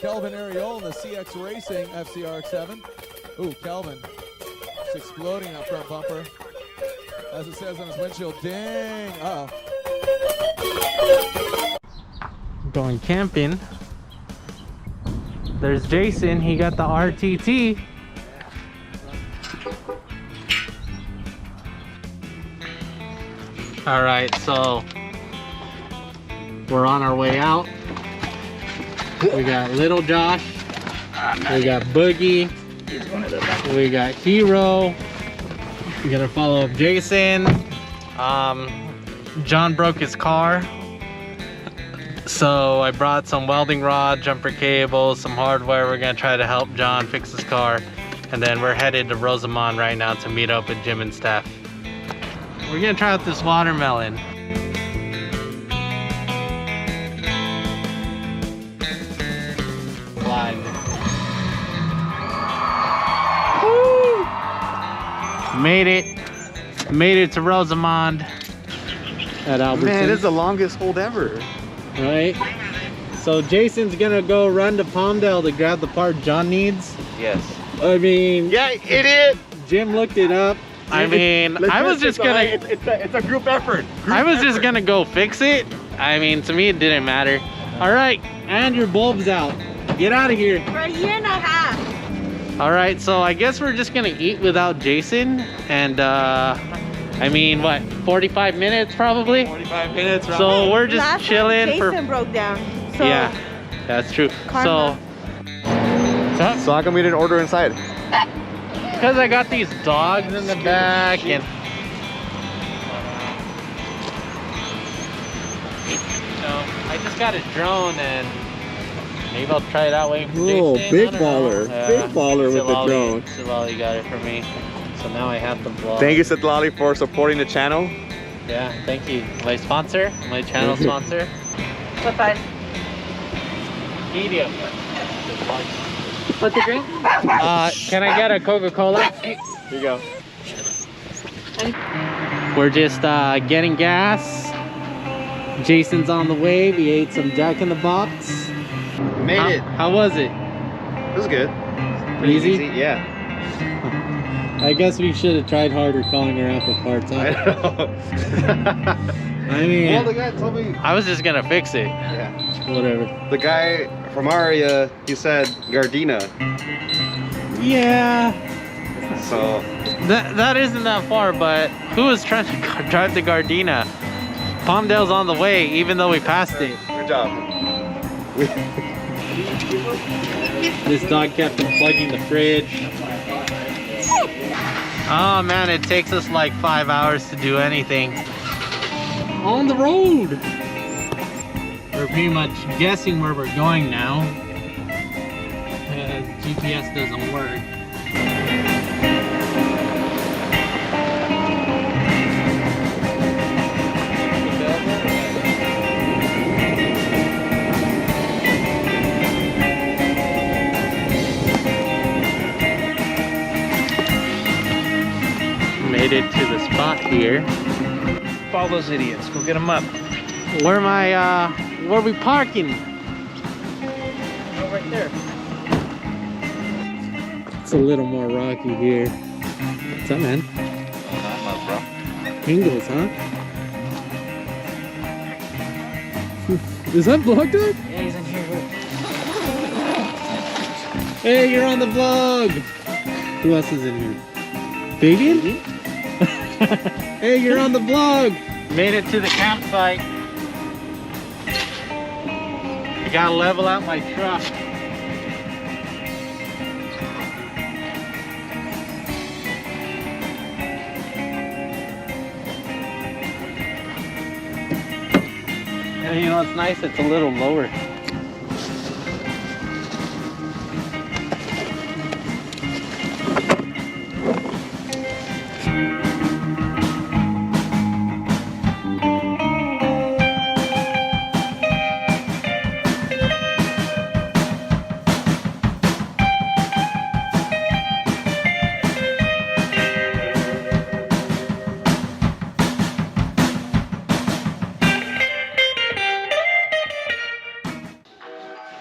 Kelvin Ariol in the CX Racing FCRX7. Ooh, Kelvin. It's exploding that front bumper. As it says on his windshield, ding. Uh-oh. Going camping. There's Jason, he got the RTT. All right, so we're on our way out. We got little Josh, we got Boogie, we got Hero. We gotta follow up Jason. John broke his car, so I brought some welding rod, jumper cables, some hardware. We're gonna try to help John fix his car, and then we're headed to Rosamond right now to meet up with Jim and Steph. We're gonna try out this watermelon. Woo! Made it to Rosamond at Albertsons. Man, this is the longest hold ever. Right? So Jason's gonna go run to Palmdale to grab the part John needs. Yes. I mean, Yeah, idiot. Jim looked it up. I mean, I was just gonna. It's a group effort. I was just gonna go fix it. I mean, to me, it didn't matter. All right, and your bulb's out. Get out of here. For a year and a half. All right, so I guess we're just gonna eat without Jason, and I mean, what, 45 minutes probably? 45 minutes. So we're just Last chilling time for. Jason broke down. So Yeah, that's true. Karma. So how come we didn't order inside? Because I got these dogs in the back, and I just got a drone, and maybe I'll try it out waiting for Oh, Jason. big I don't know. baller. Big baller with the drone. Silali got it for me, so now I have to vlog. Thank you, Setlali, for supporting the channel. Yeah, thank you. My sponsor, my channel sponsor. What fun. Medium. What's the drink? Can I get a Coca-Cola? Here you go. We're just getting gas. Jason's on the way. We ate some Jack in the Box. Made it. How was it? It was good. Easy? Yeah. I guess we should have tried harder calling around for parts. I Huh? know. I mean, Well, the guy told me. I was just gonna fix it. Yeah. Whatever. The guy from our area, he said Gardena. Yeah. So That isn't that far, but who was trying to drive to Gardena? Palmdale's on the way, even though we passed it. good job. This dog kept unplugging the fridge. Oh man, it takes us like 5 hours to do anything. On the road! We're pretty much guessing where we're going now. GPS doesn't work. Made it to the spot here. Follow those idiots. Go get them up. Where are we parking? Go right there. It's a little more rocky here. What's up, man? Not much, bro. Ingles, huh? Is that vlog dog? Yeah, he's in here. Hey, you're on the vlog! Who else is in here? Fabian? Hey, you're on the vlog! Made it to the campsite. I gotta level out my truck. And you know, it's nice, it's a little lower.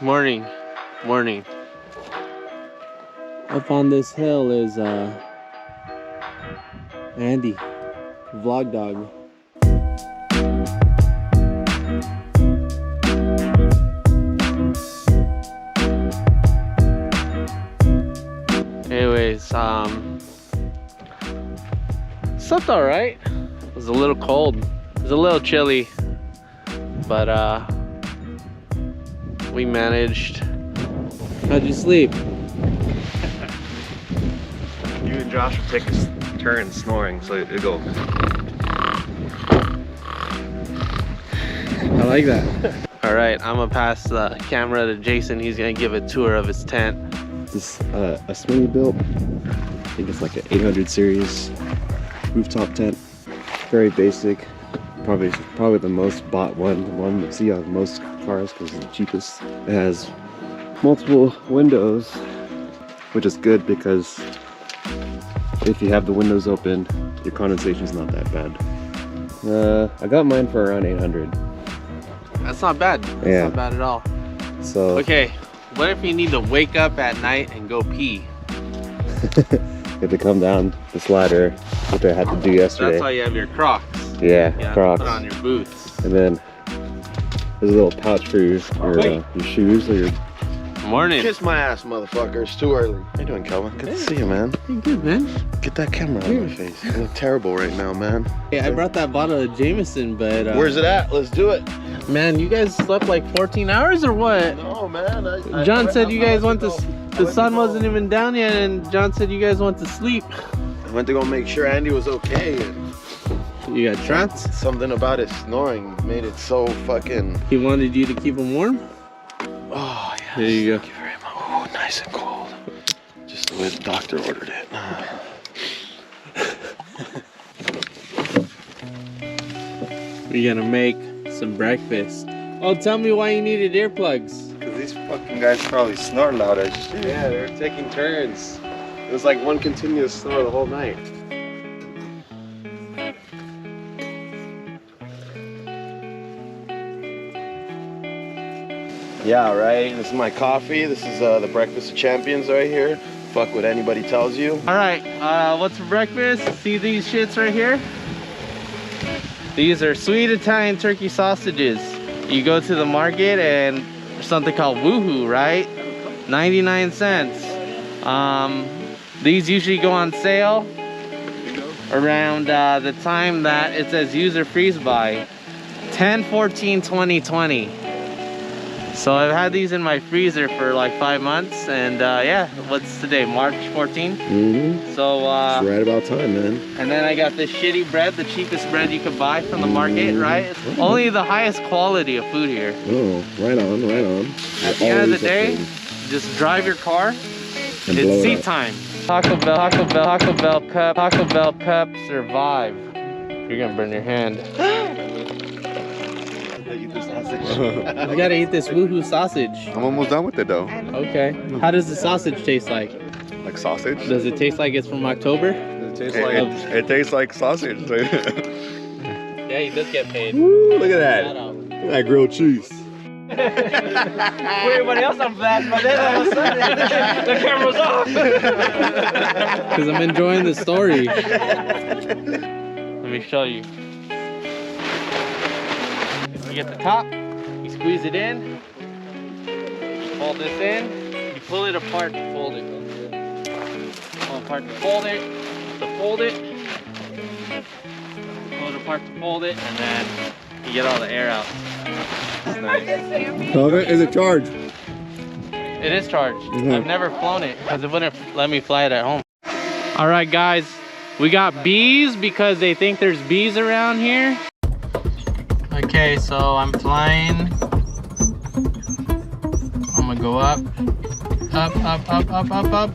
Morning. Morning. Up on this hill is Andy, vlog dog. Anyways, slept all right. It was a little cold. It was a little chilly, but we managed. How'd you sleep? You and Josh would take a turn snoring, so it'd go. I like that. All right, I'm gonna pass the camera to Jason. He's gonna give a tour of his tent. This is a swinging built. I think it's like an 800 series rooftop tent. Very basic. Probably the most bought one. The one you see on most cars because it's the cheapest. It has multiple windows, which is good because if you have the windows open, your condensation is not that bad. I got mine for around 800. That's not bad. That's not bad at all. So okay, what if you need to wake up at night and go pee? you have to come down this ladder, which I had to do yesterday. That's why you have your Crocs. Yeah, you have Crocs. to put on your boots. And then there's a little pouch for your shoes or your. Morning. Kiss my ass, motherfucker. It's too early. How you doing, Calvin? Good to see you, man. You good, man? Get that camera out of my face. You look terrible right now, man. Hey, I brought that bottle of Jameson, but where's it at? Let's do it. Man, you guys slept like 14 hours or what? No, man. John said you guys went to. The sun wasn't even down yet, and John said you guys went to sleep. I went to go make sure Andy was okay. And you got trance? something about his snoring made it so fucking. He wanted you to keep him warm? Oh, yes. There you go. Thank you very much. Oh, nice and cold. Just the way the doctor ordered it. We're gonna make some breakfast. Oh, tell me why you needed earplugs. Because these fucking guys probably snore loud as shit. Yeah, they were taking turns. It was like one continuous snore the whole night. Yeah, right. This is my coffee. This is the Breakfast of Champions right here. Fuck what anybody tells you. All right, what's for breakfast? See these shits right here? These are sweet Italian turkey sausages. You go to the market and there's something called woohoo, right? 99 cents. These usually go on sale around the time that it says user freeze by 10/14/2020. So I've had these in my freezer for like 5 months, and yeah, what's today, March 14th? Mm-hmm. So It's right about time, man. and then I got this shitty bread, the cheapest bread you could buy from the market, right? It's only the highest quality of food here. Oh, right on, right on. At the end of the day, just drive your car. It's seat time. Taco Bell cup, survive. You're gonna burn your hand. You gotta eat this woohoo sausage. I'm almost done with it though. Okay. How does the sausage taste like? Like sausage? Does it taste like it's from October? It tastes It tastes like sausage. Yeah, he does get paid. Woo, look at that. Shout out. Look at that grilled cheese. Put everybody else on flash, but then all of a sudden the camera's off. Because I'm enjoying the story. Let me show you. You get the top, you squeeze it in, you fold this in, you pull it apart to fold it. Pull it apart to fold it, pull it apart to fold it, and then you get all the air out. Nice. Okay, is it charged? It is charged. I've never flown it because it wouldn't let me fly it at home. All right, guys, we got bees because they think there's bees around here. Okay, so I'm flying. I'm gonna go up, up, up, up, up, up, up.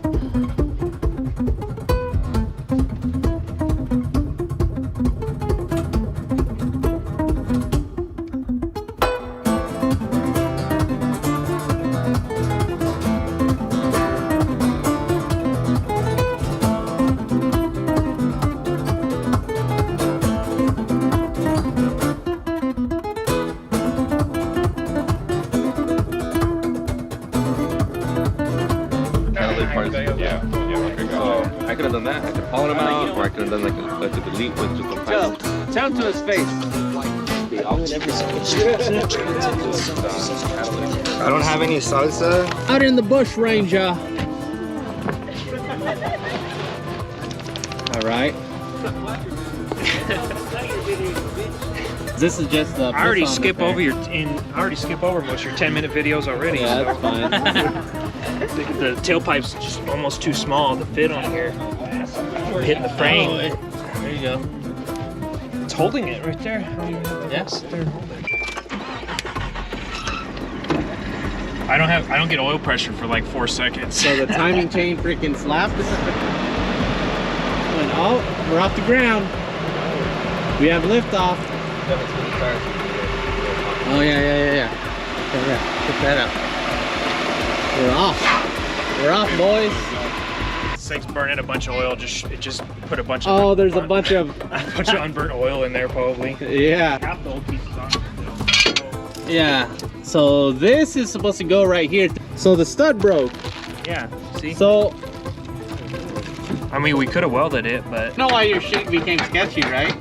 other parts. Yeah. So I could have done that. I could have followed him out, or I could have done like a delete with just a pilot. Tell him to his face. I don't have any salsa. Out in the bush, Ranger. All right. This is just the. I already skip over most of your 10-minute videos already. Yeah, that's fine. The tailpipe's just almost too small to fit on here. We're hitting the frame. Oh, there you go. It's holding it right there. Yes. I don't get oil pressure for like 4 seconds. So the timing chain freaking slapped. Oh, we're off the ground. We have liftoff. Oh yeah. Pick that up. We're off, boys. This thing's burning a bunch of oil. It just put a bunch of. Oh, there's a bunch of unburnt oil in there probably. Yeah. Half the old pieces on it. Yeah. So this is supposed to go right here. So the stud broke. Yeah. See. So. I mean, we could have welded it, but. You know why your shit became sketchy, right?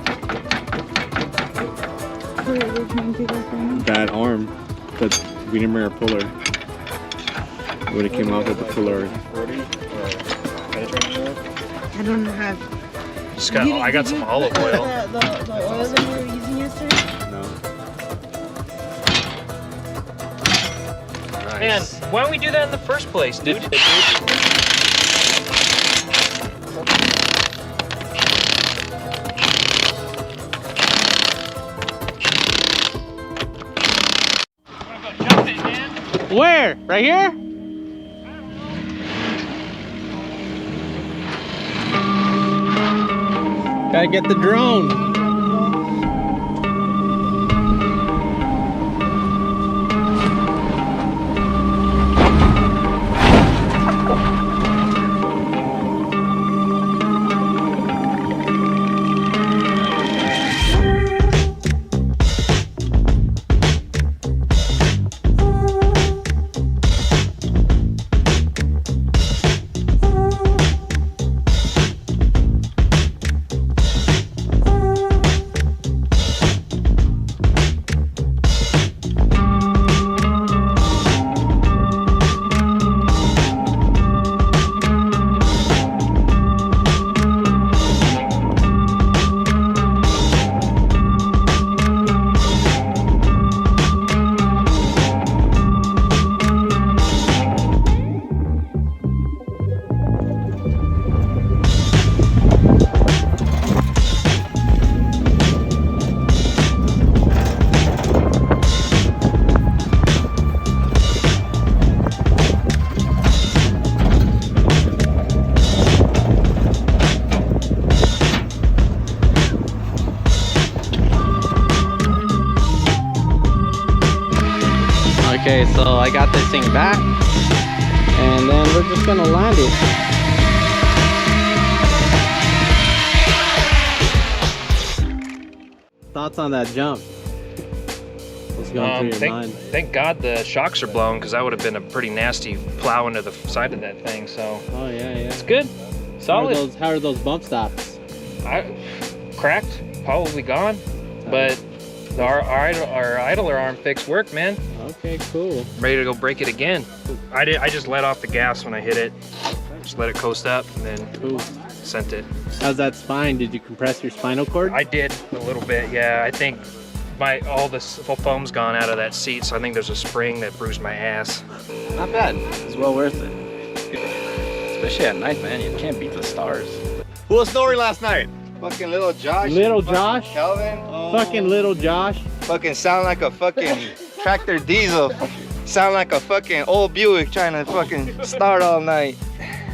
That arm, the Wiener mirror puller. When it came off with the puller. I don't have. I got some olive oil. The oil that you were using yesterday? No. Man, why don't we do that in the first place, dude? Where? Right here? Gotta get the drone. Okay, so I got this thing back, and then we're just gonna land it. Thoughts on that jump? What's going through your mind? Thank God the shocks are blown, because that would have been a pretty nasty plow into the side of that thing. So. Oh yeah. It's good. Solid. How are those bump stops? Cracked, probably gone, but our idler arm fixed work, man. Okay, cool. Ready to go break it again. I just let off the gas when I hit it. Just let it coast up and then sent it. How's that spine? Did you compress your spinal cord? I did a little bit, yeah. I think all the foam's gone out of that seat, so I think there's a spring that bruised my ass. Not bad. It's well worth it. Especially at night, man. You can't beat the stars. Who was snoring last night? Fucking little Josh. Little Josh? Kelvin. Fucking little Josh. Fucking sound like a fucking tractor diesel. Sound like a fucking old Buick trying to fucking start all night.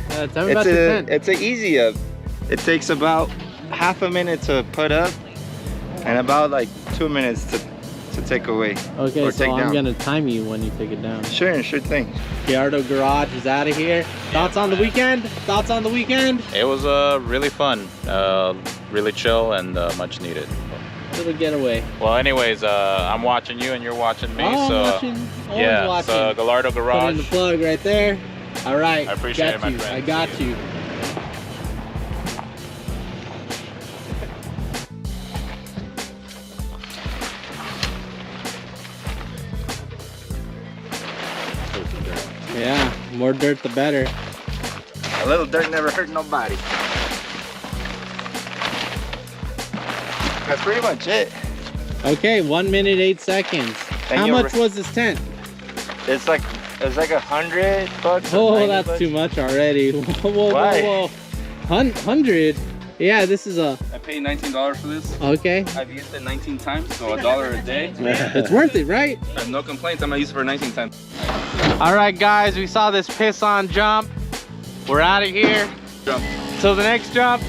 Tell me about the tent. It's an easy up. It takes about half a minute to put up and about like 2 minutes to take away. Okay, or so take I'm down. gonna time you when you take it down. Sure thing. Giardo Garage is out of here. Thoughts on the weekend? Thoughts on the weekend? It was really fun, really chill, and much needed. Little getaway. Well, anyways, I'm watching you and you're watching me. Oh, so I'm watching. yeah, watching. so Gallardo Put in Garage. the plug right there. All right. I appreciate got it, my you. friend. I got you. Yeah, more dirt the better. A little dirt never hurt nobody. That's pretty much it. Okay, 1 minute 8 sequends. And How you much was this tent? It's like $100 or Oh, 90 that's bucks. too much already. Whoa, whoa, Why? whoa, whoa. 100? Yeah, this is a... I paid $19 for this. Okay. I've used it 19 times, so $1 a day. It's worth it, right? I have no complaints. I'm gonna use it for 19 times. All right, guys, we saw this piss-on jump. We're out of here. Jump. Till the next jump.